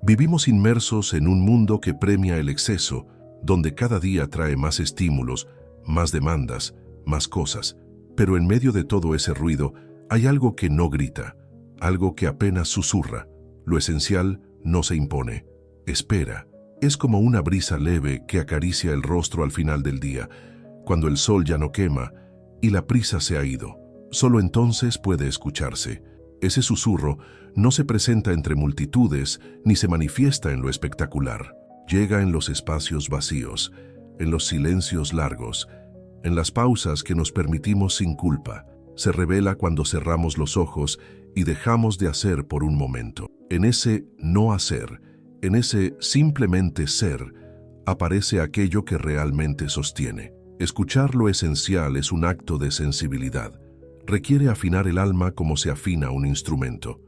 Vivimos inmersos en un mundo que premia el exceso, donde cada día trae más estímulos, más demandas, más cosas. Pero en medio de todo ese ruido hay algo que no grita, algo que apenas susurra. Lo esencial no se impone. Espera. Es como una brisa leve que acaricia el rostro al final del día, cuando el sol ya no quema y la prisa se ha ido. Solo entonces puede escucharse. Ese susurro no se presenta entre multitudes ni se manifiesta en lo espectacular. Llega en los espacios vacíos, en los silencios largos, en las pausas que nos permitimos sin culpa. Se revela cuando cerramos los ojos y dejamos de hacer por un momento. En ese no hacer, en ese simplemente ser, aparece aquello que realmente sostiene. Escuchar lo esencial es un acto de sensibilidad. Requiere afinar el alma como se afina un instrumento.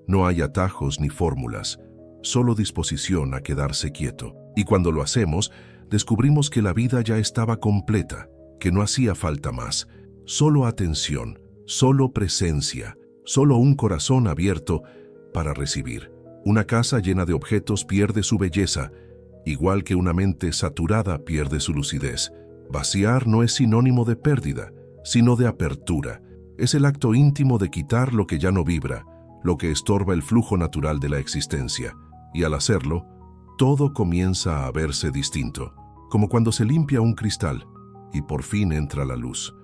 No hay atajos ni fórmulas, solo disposición a quedarse quieto. Y cuando lo hacemos, descubrimos que la vida ya estaba completa, que no hacía falta más. Solo atención, solo presencia, solo un corazón abierto para recibir. Una casa llena de objetos pierde su belleza, igual que una mente saturada pierde su lucidez. Vaciar no es sinónimo de pérdida, sino de apertura. Es el acto íntimo de quitar lo que ya no vibra, lo que estorba el flujo natural de la existencia. Y al hacerlo, todo comienza a verse distinto, como cuando se limpia un cristal y por fin entra la luz.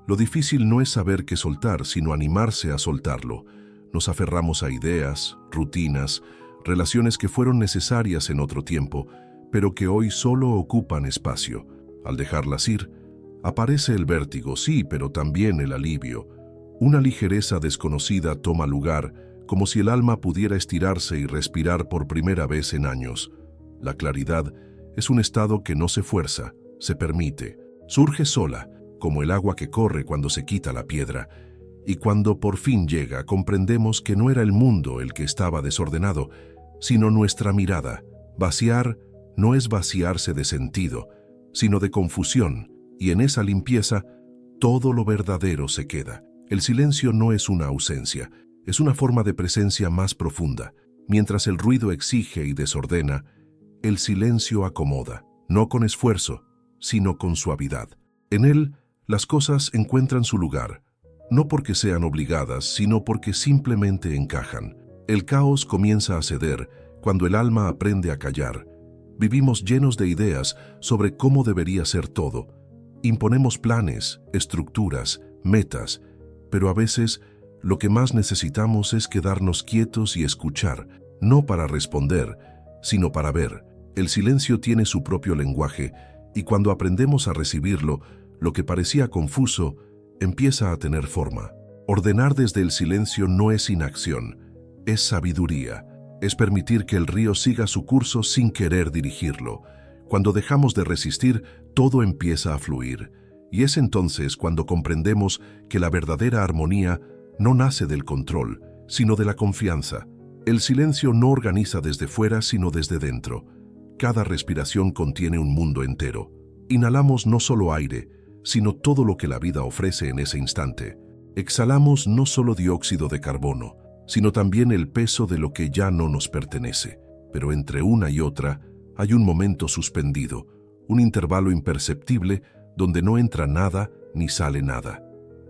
Lo difícil no es saber qué soltar, sino animarse a soltarlo. Nos aferramos a ideas, rutinas, relaciones que fueron necesarias en otro tiempo, pero que hoy solo ocupan espacio. Al dejarlas ir, aparece el vértigo, sí, pero también el alivio. Una ligereza desconocida toma lugar, como si el alma pudiera estirarse y respirar por primera vez en años. La claridad es un estado que no se fuerza, se permite. Surge sola, como el agua que corre cuando se quita la piedra. Y cuando por fin llega, comprendemos que no era el mundo el que estaba desordenado, sino nuestra mirada. Vaciar no es vaciarse de sentido, sino de confusión, y en esa limpieza todo lo verdadero se queda. El silencio no es una ausencia, es una forma de presencia más profunda. Mientras el ruido exige y desordena, el silencio acomoda, no con esfuerzo, sino con suavidad. En él, las cosas encuentran su lugar, no porque sean obligadas, sino porque simplemente encajan. El caos comienza a ceder cuando el alma aprende a callar. Vivimos llenos de ideas sobre cómo debería ser todo. Imponemos planes, estructuras, metas, pero a veces lo que más necesitamos es quedarnos quietos y escuchar, no para responder, sino para ver. El silencio tiene su propio lenguaje, y cuando aprendemos a recibirlo, lo que parecía confuso empieza a tener forma. Ordenar desde el silencio no es inacción, es sabiduría. Es permitir que el río siga su curso sin querer dirigirlo. Cuando dejamos de resistir, todo empieza a fluir. Y es entonces cuando comprendemos que la verdadera armonía no nace del control, sino de la confianza. El silencio no organiza desde fuera, sino desde dentro. Cada respiración contiene un mundo entero. Inhalamos no solo aire, sino todo lo que la vida ofrece en ese instante. Exhalamos no solo dióxido de carbono, sino también el peso de lo que ya no nos pertenece. Pero entre una y otra hay un momento suspendido, un intervalo imperceptible donde no entra nada ni sale nada.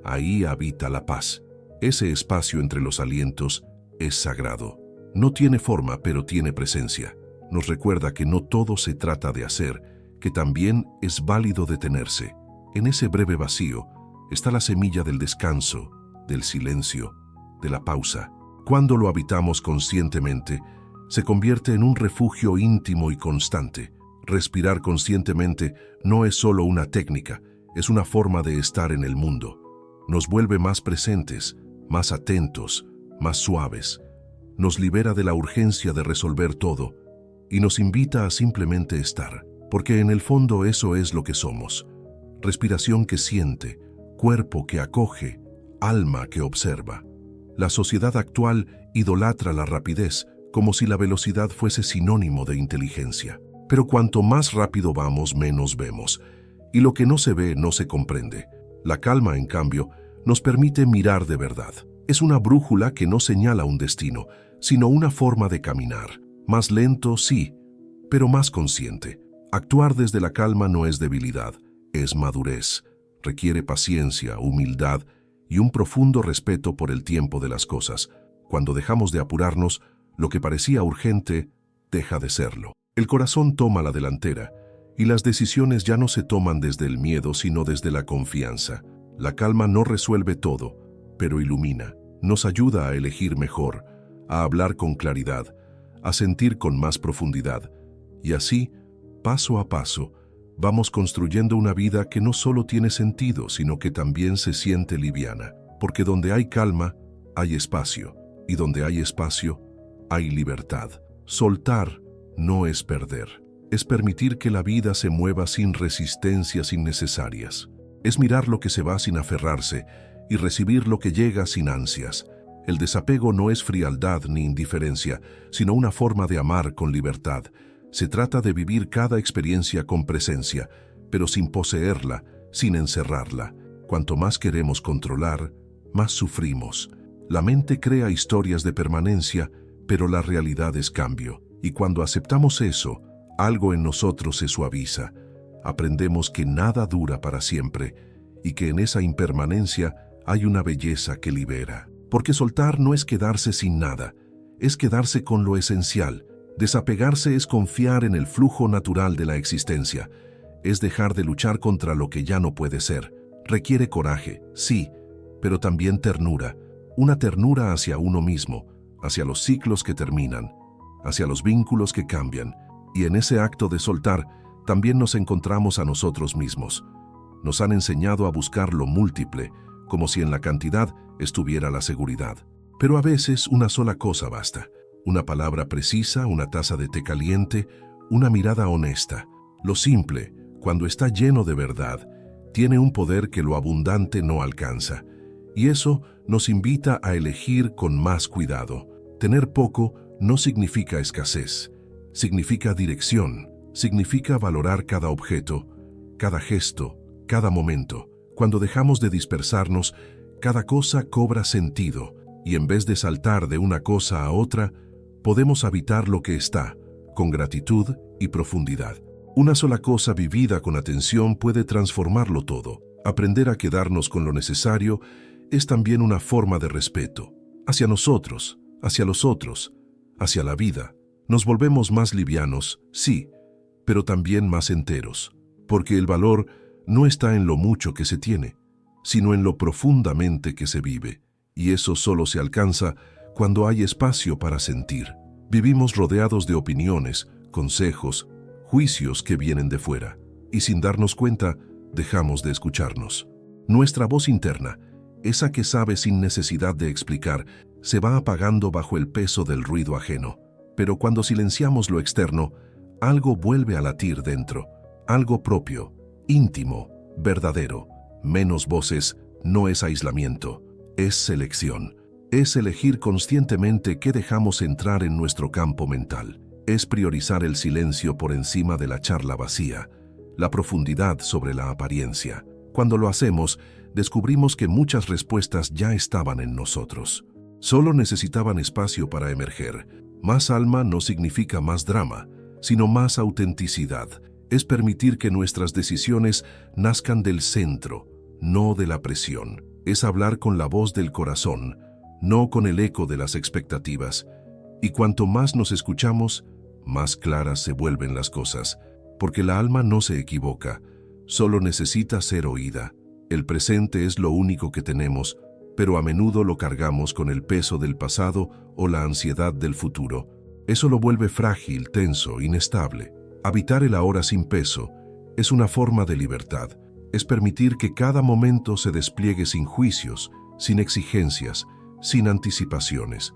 Ahí habita la paz. Ese espacio entre los alientos es sagrado. No tiene forma, pero tiene presencia. Nos recuerda que no todo se trata de hacer, que también es válido detenerse. En ese breve vacío está la semilla del descanso, del silencio, de la pausa. Cuando lo habitamos conscientemente, se convierte en un refugio íntimo y constante. Respirar conscientemente no es solo una técnica, es una forma de estar en el mundo. Nos vuelve más presentes, más atentos, más suaves. Nos libera de la urgencia de resolver todo y nos invita a simplemente estar, porque en el fondo eso es lo que somos. Respiración que siente, cuerpo que acoge, alma que observa. La sociedad actual idolatra la rapidez, como si la velocidad fuese sinónimo de inteligencia. Pero cuanto más rápido vamos, menos vemos. Y lo que no se ve no se comprende. La calma, en cambio, nos permite mirar de verdad. Es una brújula que no señala un destino, sino una forma de caminar. Más lento, sí, pero más consciente. Actuar desde la calma no es debilidad, es madurez. Requiere paciencia, humildad y un profundo respeto por el tiempo de las cosas. Cuando dejamos de apurarnos, lo que parecía urgente deja de serlo. El corazón toma la delantera y las decisiones ya no se toman desde el miedo, sino desde la confianza. La calma no resuelve todo, pero ilumina. Nos ayuda a elegir mejor, a hablar con claridad, a sentir con más profundidad. Y así, paso a paso, vamos construyendo una vida que no solo tiene sentido, sino que también se siente liviana. Porque donde hay calma, hay espacio. Y donde hay espacio, hay libertad. Soltar no es perder. Es permitir que la vida se mueva sin resistencias innecesarias. Es mirar lo que se va sin aferrarse y recibir lo que llega sin ansias. El desapego no es frialdad ni indiferencia, sino una forma de amar con libertad. Se trata de vivir cada experiencia con presencia, pero sin poseerla, sin encerrarla. Cuanto más queremos controlar, más sufrimos. La mente crea historias de permanencia, pero la realidad es cambio. Y cuando aceptamos eso, algo en nosotros se suaviza. Aprendemos que nada dura para siempre y que en esa impermanencia hay una belleza que libera. Porque soltar no es quedarse sin nada, es quedarse con lo esencial. Desapegarse es confiar en el flujo natural de la existencia. Es dejar de luchar contra lo que ya no puede ser. Requiere coraje, sí, pero también ternura. Una ternura hacia uno mismo, hacia los ciclos que terminan, hacia los vínculos que cambian. Y en ese acto de soltar, también nos encontramos a nosotros mismos. Nos han enseñado a buscar lo múltiple, como si en la cantidad estuviera la seguridad. Pero a veces una sola cosa basta. Una palabra precisa, una taza de té caliente, una mirada honesta. Lo simple, cuando está lleno de verdad, tiene un poder que lo abundante no alcanza. Y eso nos invita a elegir con más cuidado. Tener poco no significa escasez, significa dirección, significa valorar cada objeto, cada gesto, cada momento. Cuando dejamos de dispersarnos, cada cosa cobra sentido, y en vez de saltar de una cosa a otra, podemos habitar lo que está, con gratitud y profundidad. Una sola cosa vivida con atención puede transformarlo todo. Aprender a quedarnos con lo necesario es también una forma de respeto, hacia nosotros, hacia los otros, hacia la vida. Nos volvemos más livianos, sí, pero también más enteros, porque el valor no está en lo mucho que se tiene, sino en lo profundamente que se vive, y eso solo se alcanza cuando hay espacio para sentir. Vivimos rodeados de opiniones, consejos, juicios que vienen de fuera, y sin darnos cuenta, dejamos de escucharnos. Nuestra voz interna, esa que sabe sin necesidad de explicar, se va apagando bajo el peso del ruido ajeno. Pero cuando silenciamos lo externo, algo vuelve a latir dentro, algo propio, íntimo, verdadero. Menos voces no es aislamiento, es selección. Es elegir conscientemente qué dejamos entrar en nuestro campo mental. Es priorizar el silencio por encima de la charla vacía, la profundidad sobre la apariencia. Cuando lo hacemos, descubrimos que muchas respuestas ya estaban en nosotros. Solo necesitaban espacio para emerger. Más alma no significa más drama, sino más autenticidad. Es permitir que nuestras decisiones nazcan del centro, no de la presión. Es hablar con la voz del corazón, no con el eco de las expectativas. Y cuanto más nos escuchamos, más claras se vuelven las cosas, porque la alma no se equivoca, solo necesita ser oída. El presente es lo único que tenemos, pero a menudo lo cargamos con el peso del pasado o la ansiedad del futuro. Eso lo vuelve frágil, tenso, inestable. Habitar el ahora sin peso es una forma de libertad. Es permitir que cada momento se despliegue sin juicios, sin exigencias, sin anticipaciones,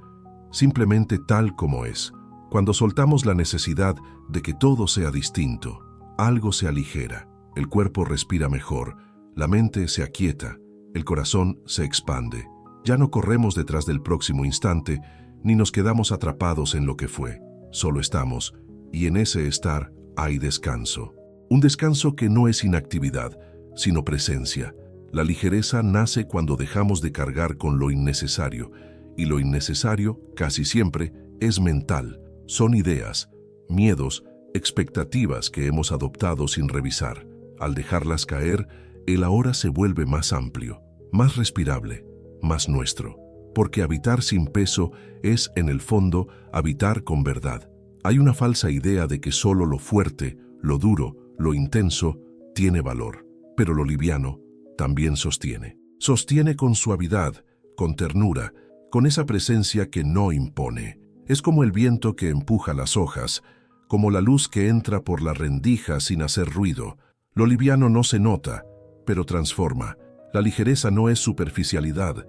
simplemente tal como es. Cuando soltamos la necesidad de que todo sea distinto, algo se aligera, el cuerpo respira mejor, la mente se aquieta, el corazón se expande. Ya no corremos detrás del próximo instante, ni nos quedamos atrapados en lo que fue. Solo estamos, y en ese estar hay descanso. Un descanso que no es inactividad, sino presencia. La ligereza nace cuando dejamos de cargar con lo innecesario, y lo innecesario, casi siempre, es mental. Son ideas, miedos, expectativas que hemos adoptado sin revisar. Al dejarlas caer, el ahora se vuelve más amplio, más respirable, más nuestro. Porque habitar sin peso es, en el fondo, habitar con verdad. Hay una falsa idea de que solo lo fuerte, lo duro, lo intenso, tiene valor. Pero lo liviano también sostiene. Sostiene con suavidad, con ternura, con esa presencia que no impone. Es como el viento que empuja las hojas, como la luz que entra por la rendija sin hacer ruido. Lo liviano no se nota, pero transforma. La ligereza no es superficialidad,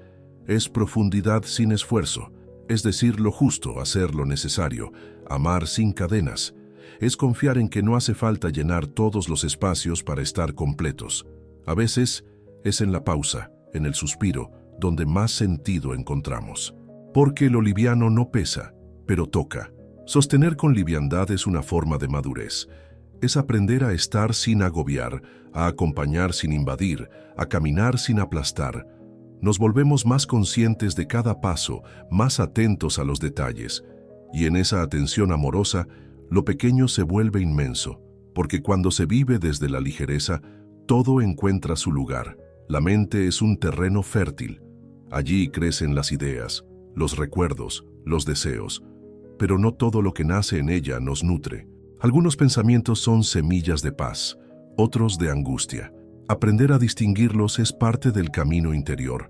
es profundidad sin esfuerzo. Es decir lo justo, hacer lo necesario, amar sin cadenas. Es confiar en que no hace falta llenar todos los espacios para estar completos. A veces es en la pausa, en el suspiro, donde más sentido encontramos. Porque lo liviano no pesa, pero toca. Sostener con liviandad es una forma de madurez. Es aprender a estar sin agobiar, a acompañar sin invadir, a caminar sin aplastar. Nos volvemos más conscientes de cada paso, más atentos a los detalles. Y en esa atención amorosa, lo pequeño se vuelve inmenso, porque cuando se vive desde la ligereza, todo encuentra su lugar. La mente es un terreno fértil. Allí crecen las ideas, los recuerdos, los deseos. Pero no todo lo que nace en ella nos nutre. Algunos pensamientos son semillas de paz, otros de angustia. Aprender a distinguirlos es parte del camino interior.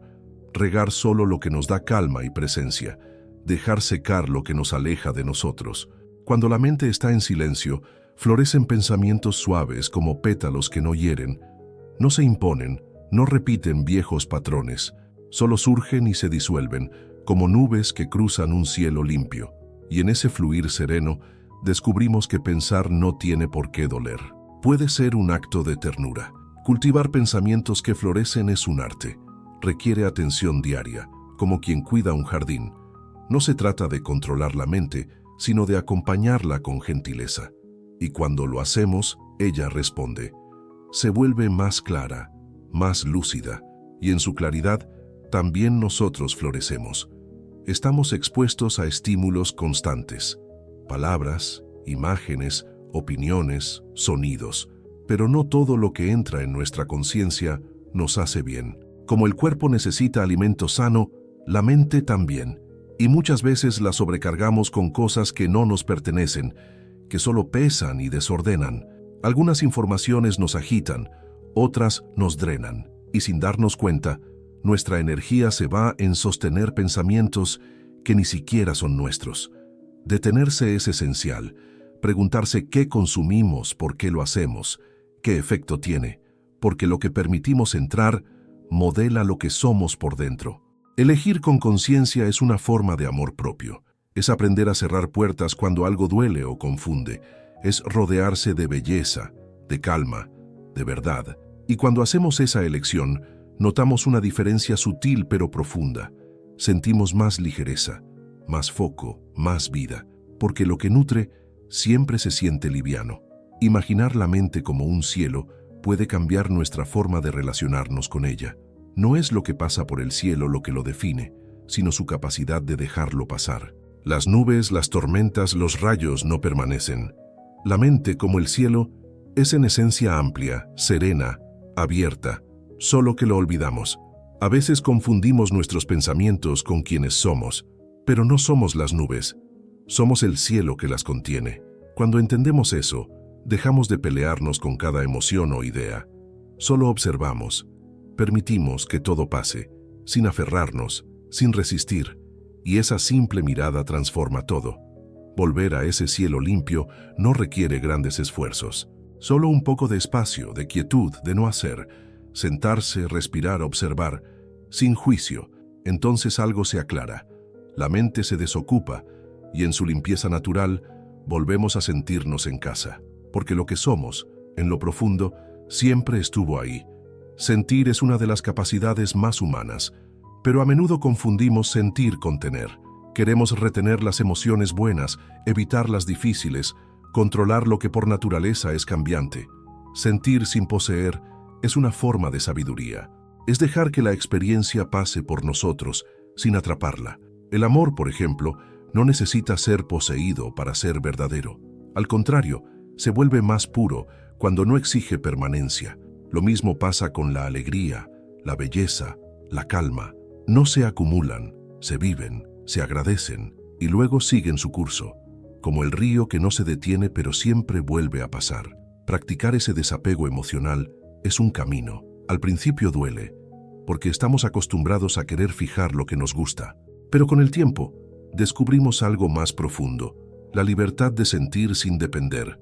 Regar solo lo que nos da calma y presencia. Dejar secar lo que nos aleja de nosotros. Cuando la mente está en silencio, florecen pensamientos suaves como pétalos que no hieren. No se imponen, no repiten viejos patrones. Solo surgen y se disuelven, como nubes que cruzan un cielo limpio. Y en ese fluir sereno, descubrimos que pensar no tiene por qué doler. Puede ser un acto de ternura. Cultivar pensamientos que florecen es un arte. Requiere atención diaria, como quien cuida un jardín. No se trata de controlar la mente, sino de acompañarla con gentileza. Y cuando lo hacemos, ella responde. Se vuelve más clara, más lúcida, y en su claridad, también nosotros florecemos. Estamos expuestos a estímulos constantes. Palabras, imágenes, opiniones, sonidos. Pero no todo lo que entra en nuestra conciencia nos hace bien. Como el cuerpo necesita alimento sano, la mente también. Y muchas veces la sobrecargamos con cosas que no nos pertenecen, que solo pesan y desordenan. Algunas informaciones nos agitan, otras nos drenan. Y sin darnos cuenta, nuestra energía se va en sostener pensamientos que ni siquiera son nuestros. Detenerse es esencial. Preguntarse qué consumimos, por qué lo hacemos, qué efecto tiene, porque lo que permitimos entrar modela lo que somos por dentro. Elegir con conciencia es una forma de amor propio. Es aprender a cerrar puertas cuando algo duele o confunde. Es rodearse de belleza, de calma, de verdad. Y cuando hacemos esa elección, notamos una diferencia sutil pero profunda. Sentimos más ligereza, más foco, más vida, porque lo que nutre siempre se siente liviano. Imaginar la mente como un cielo puede cambiar nuestra forma de relacionarnos con ella. No es lo que pasa por el cielo lo que lo define, sino su capacidad de dejarlo pasar. Las nubes, las tormentas, los rayos no permanecen. La mente, como el cielo, es en esencia amplia, serena, abierta, solo que lo olvidamos. A veces confundimos nuestros pensamientos con quienes somos, pero no somos las nubes, somos el cielo que las contiene. Cuando entendemos eso, dejamos de pelearnos con cada emoción o idea. Solo observamos, permitimos que todo pase, sin aferrarnos, sin resistir, y esa simple mirada transforma todo. Volver a ese cielo limpio no requiere grandes esfuerzos, solo un poco de espacio, de quietud, de no hacer, sentarse, respirar, observar, sin juicio. Entonces algo se aclara, la mente se desocupa y en su limpieza natural volvemos a sentirnos en casa, porque lo que somos, en lo profundo, siempre estuvo ahí. Sentir es una de las capacidades más humanas, pero a menudo confundimos sentir con tener. Queremos retener las emociones buenas, evitar las difíciles, controlar lo que por naturaleza es cambiante. Sentir sin poseer es una forma de sabiduría. Es dejar que la experiencia pase por nosotros, sin atraparla. El amor, por ejemplo, No necesita ser poseído para ser verdadero. Al contrario, se vuelve más puro cuando no exige permanencia. Lo mismo pasa con la alegría, la belleza, la calma. No se acumulan, se viven, se agradecen y luego siguen su curso, como el río que no se detiene pero siempre vuelve a pasar. Practicar ese desapego emocional es un camino. Al principio duele, porque estamos acostumbrados a querer fijar lo que nos gusta. Pero con el tiempo, descubrimos algo más profundo, la libertad de sentir sin depender.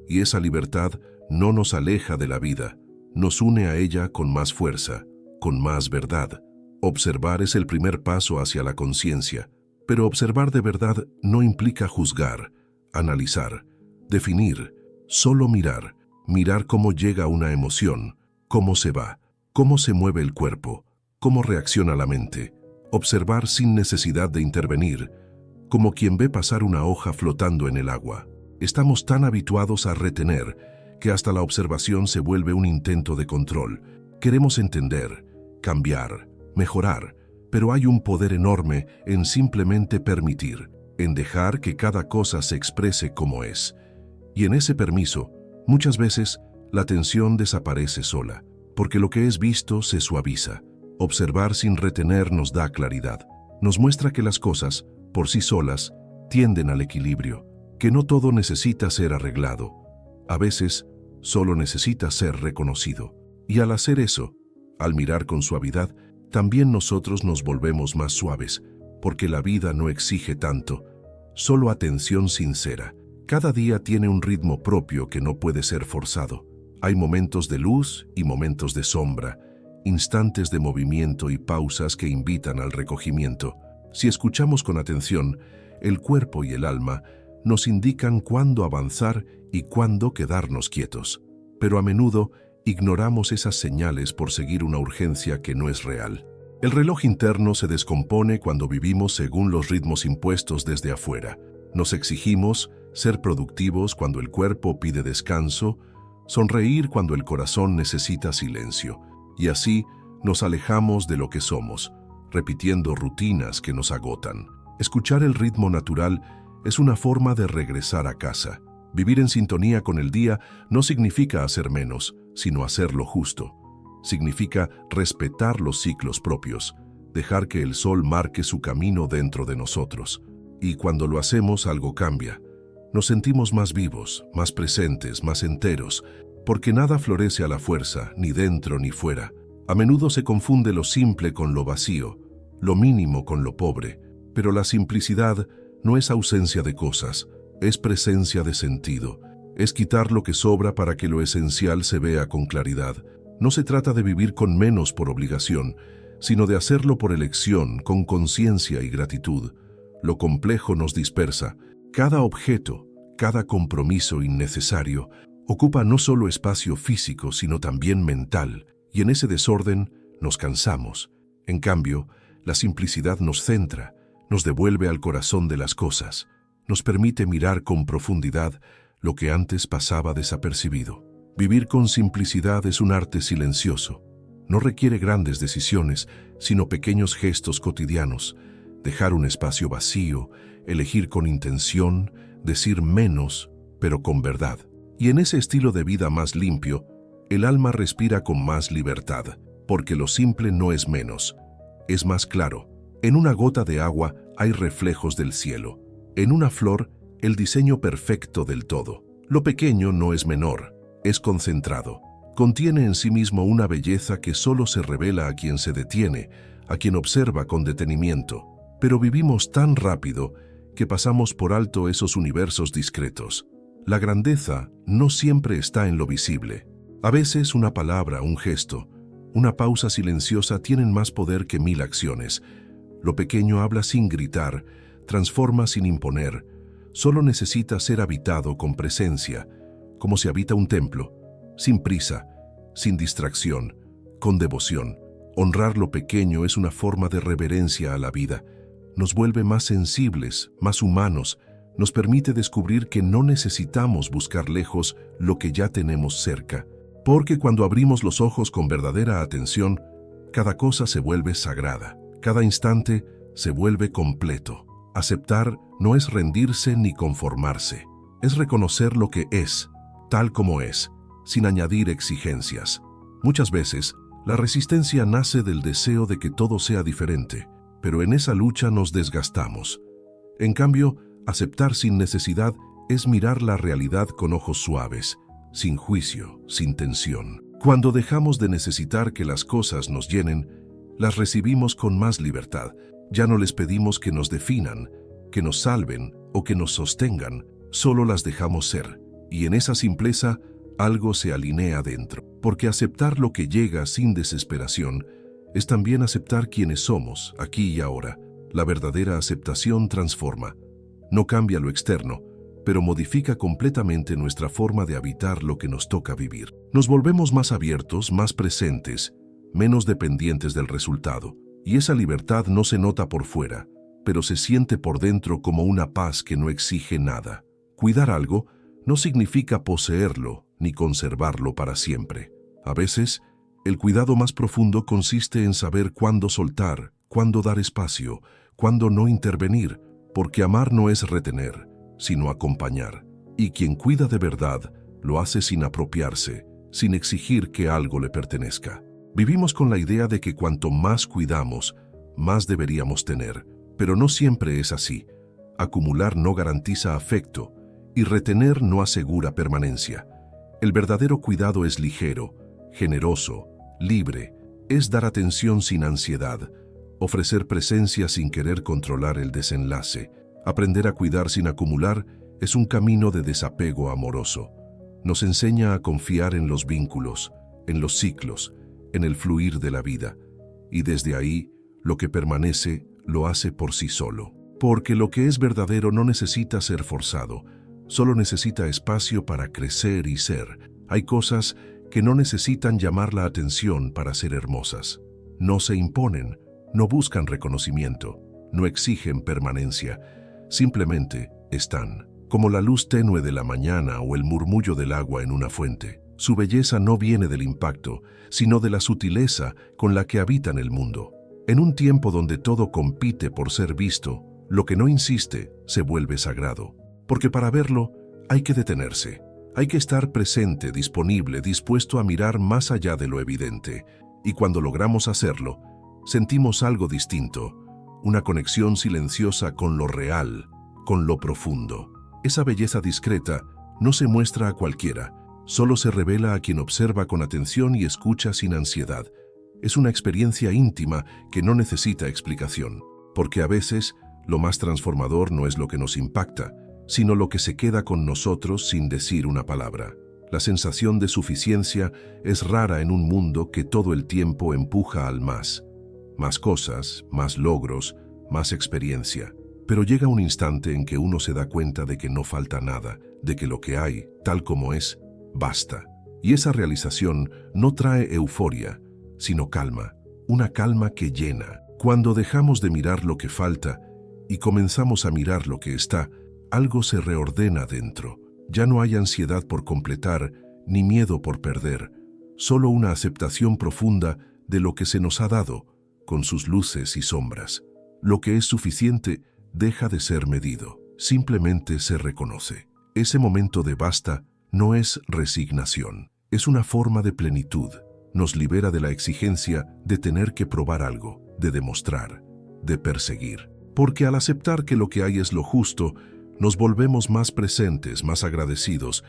Y esa libertad no nos aleja de la vida, nos une a ella con más fuerza, con más verdad. Observar es el primer paso hacia la conciencia, pero observar de verdad no implica juzgar, analizar, definir, solo mirar. Mirar cómo llega una emoción, cómo se va, cómo se mueve el cuerpo, cómo reacciona la mente. Observar sin necesidad de intervenir, como quien ve pasar una hoja flotando en el agua. Estamos tan habituados a retener que hasta la observación se vuelve un intento de control. Queremos entender, cambiar, mejorar, pero hay un poder enorme en simplemente permitir, en dejar que cada cosa se exprese como es. Y en ese permiso, muchas veces, la tensión desaparece sola, porque lo que es visto se suaviza. Observar sin retener nos da claridad. Nos muestra que las cosas, por sí solas, tienden al equilibrio, que no todo necesita ser arreglado. A veces, solo necesita ser reconocido. Y al hacer eso, al mirar con suavidad, también nosotros nos volvemos más suaves, porque la vida no exige tanto, solo atención sincera. Cada día tiene un ritmo propio que no puede ser forzado. Hay momentos de luz y momentos de sombra, instantes de movimiento y pausas que invitan al recogimiento. Si escuchamos con atención, el cuerpo y el alma nos indican cuándo avanzar y cuándo quedarnos quietos. Pero a menudo ignoramos esas señales por seguir una urgencia que no es real. El reloj interno se descompone cuando vivimos según los ritmos impuestos desde afuera. Nos exigimos ser productivos cuando el cuerpo pide descanso, sonreír cuando el corazón necesita silencio, y así nos alejamos de lo que somos, repitiendo rutinas que nos agotan. Escuchar el ritmo natural es una forma de regresar a casa. Vivir en sintonía con el día no significa hacer menos, sino hacer lo justo. Significa respetar los ciclos propios, dejar que el sol marque su camino dentro de nosotros. Y cuando lo hacemos, algo cambia. Nos sentimos más vivos, más presentes, más enteros, porque nada florece a la fuerza, ni dentro ni fuera. A menudo se confunde lo simple con lo vacío, lo mínimo con lo pobre, pero la simplicidad no es ausencia de cosas, es presencia de sentido, es quitar lo que sobra para que lo esencial se vea con claridad. No se trata de vivir con menos por obligación, sino de hacerlo por elección, con conciencia y gratitud. Lo complejo nos dispersa. Cada objeto, cada compromiso innecesario, ocupa no solo espacio físico, sino también mental, y en ese desorden nos cansamos. En cambio, la simplicidad nos centra, nos devuelve al corazón de las cosas, nos permite mirar con profundidad lo que antes pasaba desapercibido. Vivir con simplicidad es un arte silencioso. No requiere grandes decisiones, sino pequeños gestos cotidianos. Dejar un espacio vacío, elegir con intención, decir menos, pero con verdad. Y en ese estilo de vida más limpio, el alma respira con más libertad, porque lo simple no es menos, es más claro. En una gota de agua hay reflejos del cielo. En una flor, el diseño perfecto del todo. Lo pequeño no es menor, es concentrado. Contiene en sí mismo una belleza que solo se revela a quien se detiene, a quien observa con detenimiento. Pero vivimos tan rápido que pasamos por alto esos universos discretos. La grandeza no siempre está en lo visible. A veces una palabra, un gesto, una pausa silenciosa tienen más poder que 1000 acciones. Lo pequeño habla sin gritar, transforma sin imponer, solo necesita ser habitado con presencia, como se habita un templo, sin prisa, sin distracción, con devoción. Honrar lo pequeño es una forma de reverencia a la vida. Nos vuelve más sensibles, más humanos, nos permite descubrir que no necesitamos buscar lejos lo que ya tenemos cerca. Porque cuando abrimos los ojos con verdadera atención, cada cosa se vuelve sagrada, cada instante se vuelve completo. Aceptar no es rendirse ni conformarse, es reconocer lo que es, tal como es, sin añadir exigencias. Muchas veces, la resistencia nace del deseo de que todo sea diferente, pero en esa lucha nos desgastamos. En cambio, aceptar sin necesidad es mirar la realidad con ojos suaves, sin juicio, sin tensión. Cuando dejamos de necesitar que las cosas nos llenen, las recibimos con más libertad. Ya no les pedimos que nos definan, que nos salven o que nos sostengan, solo las dejamos ser. Y en esa simpleza, algo se alinea dentro. Porque aceptar lo que llega sin desesperación es también aceptar quienes somos, aquí y ahora. La verdadera aceptación transforma. No cambia lo externo, pero modifica completamente nuestra forma de habitar lo que nos toca vivir. Nos volvemos más abiertos, más presentes, menos dependientes del resultado. Y esa libertad no se nota por fuera, pero se siente por dentro como una paz que no exige nada. Cuidar algo no significa poseerlo ni conservarlo para siempre. A veces, el cuidado más profundo consiste en saber cuándo soltar, cuándo dar espacio, cuándo no intervenir, porque amar no es retener, sino acompañar. Y quien cuida de verdad, lo hace sin apropiarse, sin exigir que algo le pertenezca. Vivimos con la idea de que cuanto más cuidamos, más deberíamos tener, pero no siempre es así. Acumular no garantiza afecto, y retener no asegura permanencia. El verdadero cuidado es ligero, generoso, libre, es dar atención sin ansiedad, ofrecer presencia sin querer controlar el desenlace. Aprender a cuidar sin acumular es un camino de desapego amoroso. Nos enseña a confiar en los vínculos, en los ciclos, en el fluir de la vida. Y desde ahí, lo que permanece lo hace por sí solo. Porque lo que es verdadero no necesita ser forzado, solo necesita espacio para crecer y ser. Hay cosas que no necesitan llamar la atención para ser hermosas. No se imponen, no buscan reconocimiento, no exigen permanencia. Simplemente están, como la luz tenue de la mañana o el murmullo del agua en una fuente. Su belleza no viene del impacto, sino de la sutileza con la que habitan el mundo. En un tiempo donde todo compite por ser visto, lo que no insiste se vuelve sagrado. Porque para verlo hay que detenerse, hay que estar presente, disponible, dispuesto a mirar más allá de lo evidente. Y cuando logramos hacerlo, sentimos algo distinto, una conexión silenciosa con lo real, con lo profundo. Esa belleza discreta no se muestra a cualquiera, solo se revela a quien observa con atención y escucha sin ansiedad. Es una experiencia íntima que no necesita explicación, porque a veces lo más transformador no es lo que nos impacta, sino lo que se queda con nosotros sin decir una palabra. La sensación de suficiencia es rara en un mundo que todo el tiempo empuja al más. Más cosas, más logros, más experiencia. Pero llega un instante en que uno se da cuenta de que no falta nada, de que lo que hay, tal como es, basta. Y esa realización no trae euforia, sino calma, una calma que llena. Cuando dejamos de mirar lo que falta y comenzamos a mirar lo que está, algo se reordena dentro. Ya no hay ansiedad por completar, ni miedo por perder, solo una aceptación profunda de lo que se nos ha dado, con sus luces y sombras. Lo que es suficiente deja de ser medido, simplemente se reconoce. Ese momento de basta no es resignación, es una forma de plenitud. Nos libera de la exigencia de tener que probar algo, de demostrar, de perseguir. Porque al aceptar que lo que hay es lo justo, nos volvemos más presentes, más agradecidos,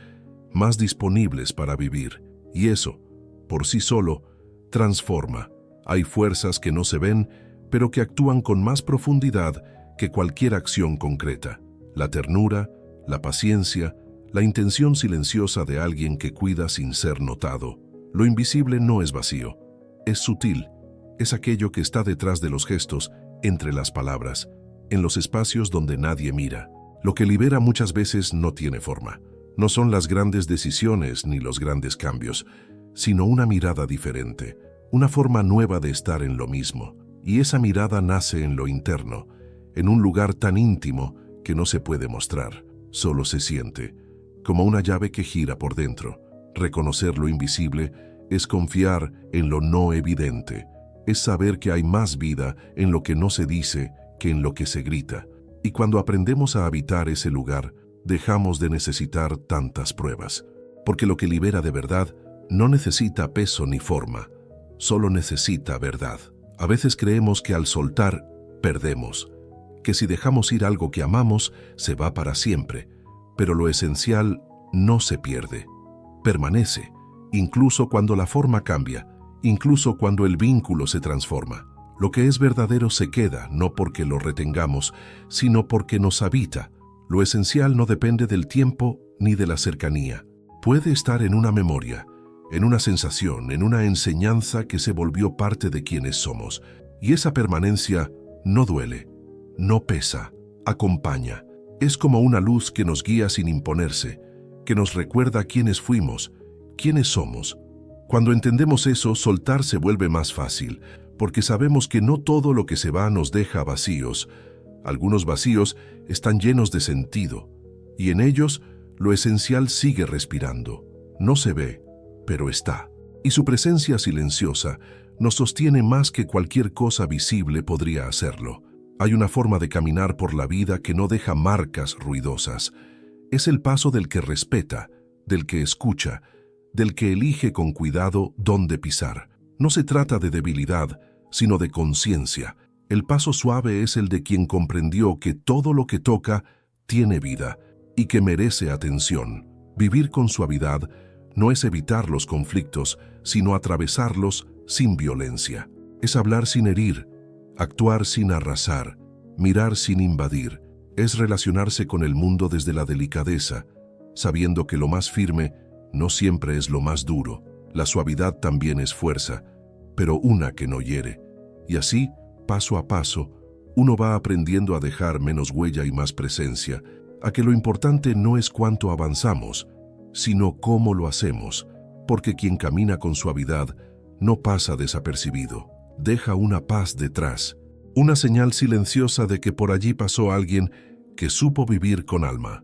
más disponibles para vivir. Y eso, por sí solo, transforma. Hay fuerzas que no se ven, pero que actúan con más profundidad que cualquier acción concreta. La ternura, la paciencia, la intención silenciosa de alguien que cuida sin ser notado. Lo invisible no es vacío, es sutil, es aquello que está detrás de los gestos, entre las palabras, en los espacios donde nadie mira. Lo que libera muchas veces no tiene forma. No son las grandes decisiones ni los grandes cambios, sino una mirada diferente, una forma nueva de estar en lo mismo. Y esa mirada nace en lo interno, en un lugar tan íntimo que no se puede mostrar, solo se siente, como una llave que gira por dentro. Reconocer lo invisible es confiar en lo no evidente, es saber que hay más vida en lo que no se dice que en lo que se grita. Y cuando aprendemos a habitar ese lugar, dejamos de necesitar tantas pruebas. Porque lo que libera de verdad no necesita peso ni forma, solo necesita verdad. A veces creemos que al soltar, perdemos, que si dejamos ir algo que amamos, se va para siempre. Pero lo esencial no se pierde, permanece, incluso cuando la forma cambia, incluso cuando el vínculo se transforma. Lo que es verdadero se queda, no porque lo retengamos, sino porque nos habita. Lo esencial no depende del tiempo ni de la cercanía. Puede estar en una memoria, en una sensación, en una enseñanza que se volvió parte de quienes somos. Y esa permanencia no duele, no pesa, acompaña. Es como una luz que nos guía sin imponerse, que nos recuerda quiénes fuimos, quiénes somos. Cuando entendemos eso, soltar se vuelve más fácil, porque sabemos que no todo lo que se va nos deja vacíos. Algunos vacíos están llenos de sentido, y en ellos lo esencial sigue respirando. No se ve, pero está. Y su presencia silenciosa nos sostiene más que cualquier cosa visible podría hacerlo. Hay una forma de caminar por la vida que no deja marcas ruidosas. Es el paso del que respeta, del que escucha, del que elige con cuidado dónde pisar. No se trata de debilidad, sino de conciencia. El paso suave es el de quien comprendió que todo lo que toca tiene vida y que merece atención. Vivir con suavidad no es evitar los conflictos, sino atravesarlos sin violencia. Es hablar sin herir, actuar sin arrasar, mirar sin invadir. Es relacionarse con el mundo desde la delicadeza, sabiendo que lo más firme no siempre es lo más duro. La suavidad también es fuerza, pero una que no hiere. Y así, paso a paso, uno va aprendiendo a dejar menos huella y más presencia, a que lo importante no es cuánto avanzamos, sino cómo lo hacemos, porque quien camina con suavidad no pasa desapercibido, deja una paz detrás, una señal silenciosa de que por allí pasó alguien que supo vivir con alma.